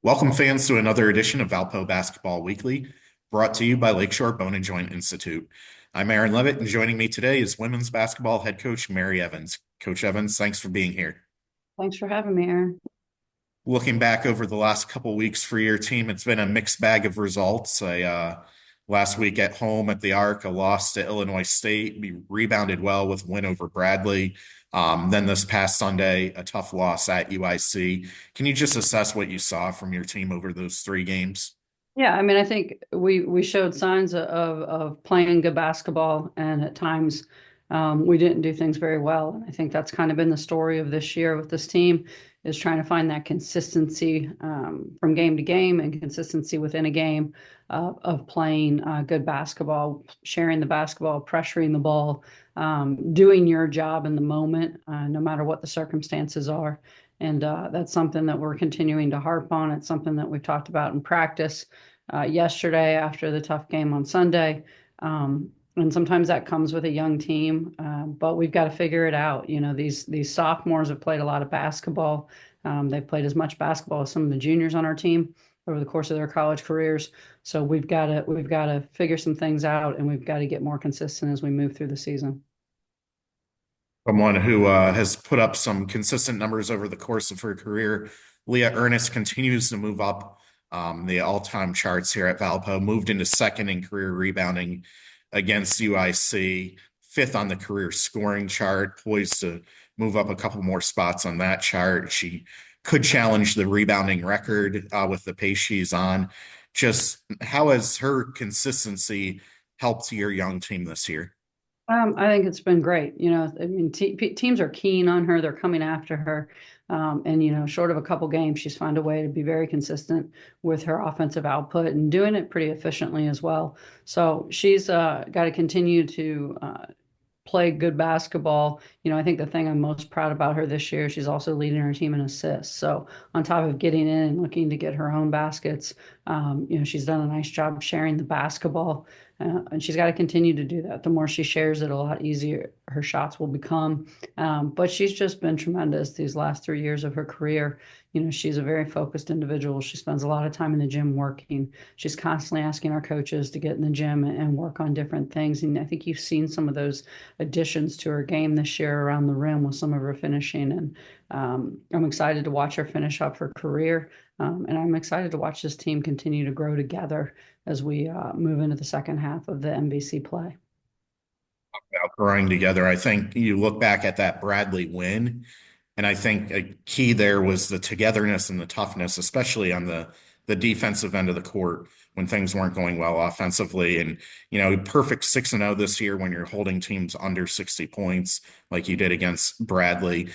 Welcome, fans, to another edition of Valpo Basketball Weekly, brought to you by Lakeshore Bone and Joint Institute. I'm Aaron Levitt, and joining me today is women's basketball head coach Mary Evans. Coach Evans, thanks for being here. Thanks for having me, Aaron. Looking back over the last couple weeks for your team, it's been a mixed bag of results. Last week at home at the Arc, a loss to Illinois State. We rebounded well with a win over Bradley. Then this past Sunday, a tough loss at UIC. Can you just assess what you saw from your team over those three games? Yeah, I mean, I think we showed signs of playing good basketball, and at times we didn't do things very well. And I think that's kind of been the story of this year with this team, is trying to find that consistency from game to game and consistency within a game of playing good basketball, sharing the basketball, pressuring the ball, doing your job in the moment, no matter what the circumstances are. And that's something that we're continuing to harp on. It's something that we've talked about in practice yesterday after the tough game on Sunday. And sometimes that comes with a young team, but we've got to figure it out. You know, these sophomores have played a lot of basketball. They've played as much basketball as some of the juniors on our team over the course of their college careers. So we've got to figure some things out, and we've got to get more consistent as we move through the season. Someone who has put up some consistent numbers over the course of her career. Leah Earnest continues to move up the all-time charts here at Valpo, moved into second in career rebounding against UIC, fifth on the career scoring chart, poised to move up a couple more spots on that chart. She could challenge the rebounding record with the pace she's on. Just how has her consistency helped your young team this year? I think it's been great. You know, I mean, teams are keen on her. They're coming after her. And, you know, short of a couple games, she's found a way to be very consistent with her offensive output and doing it pretty efficiently as well. So she's got to continue to play good basketball. You know, I think the thing I'm most proud about her this year, she's also leading her team in assists. So on top of getting in and looking to get her own baskets, you know, she's done a nice job sharing the basketball. And she's got to continue to do that. The more she shares it, a lot easier her shots will become. But she's just been tremendous these last 3 years of her career. You know, she's a very focused individual. She spends a lot of time in the gym working. She's constantly asking our coaches to get in the gym and work on different things. And I think you've seen some of those additions to her game this year around the rim with some of her finishing. And I'm excited to watch her finish up her career. And I'm excited to watch this team continue to grow together as we move into the second half of the MVC play. About growing together. I think you look back at that Bradley win, and I think a key there was the togetherness and the toughness, especially on the defensive end of the court when things weren't going well offensively. And perfect 6-0 this year when you're holding teams under 60 points like you did against Bradley.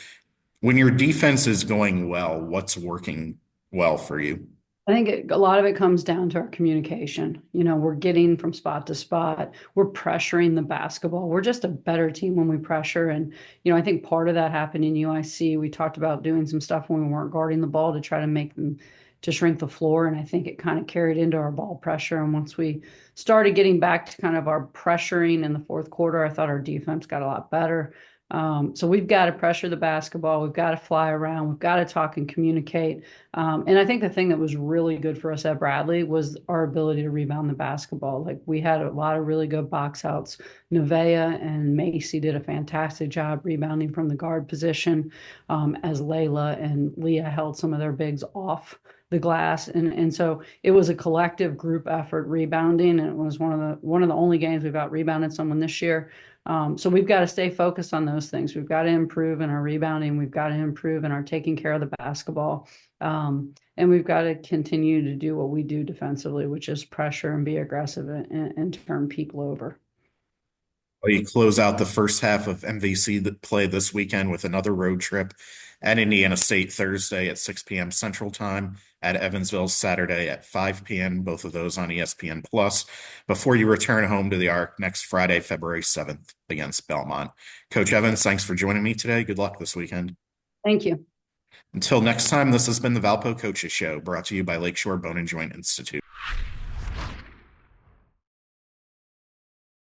When your defense is going well, what's working well for you? I think a lot of it comes down to our communication. You know, we're getting from spot to spot. We're pressuring the basketball. We're just a better team when we pressure. And, you know, I think part of that happened in UIC. We talked about doing some stuff when we weren't guarding the ball to try to make them to shrink the floor. And I think it kind of carried into our ball pressure. And once we started getting back to kind of our pressuring in the fourth quarter, I thought our defense got a lot better. So we've got to pressure the basketball. We've got to fly around. We've got to talk and communicate. And I think the thing that was really good for us at Bradley was our ability to rebound the basketball. Like we had a lot of really good box outs. Nevaeh and Macy did a fantastic job rebounding from the guard position, as Layla and Leah held some of their bigs off the glass. And so it was a collective group effort rebounding. And it was one of the only games we've out rebounded someone this year. So we've got to stay focused on those things. We've got to improve in our rebounding. We've got to improve in our taking care of the basketball. And we've got to continue to do what we do defensively, which is pressure and be aggressive and turn people over. Well, you close out the first half of MVC play this weekend with another road trip at Indiana State Thursday at 6 p.m. Central Time, at Evansville Saturday at 5 p.m., both of those on ESPN Plus, before you return home to the Arc next Friday, February 7th against Belmont. Coach Evans, thanks for joining me today. Good luck this weekend. Thank you. Until next time, this has been the Valpo Coaches Show, brought to you by Lakeshore Bone and Joint Institute.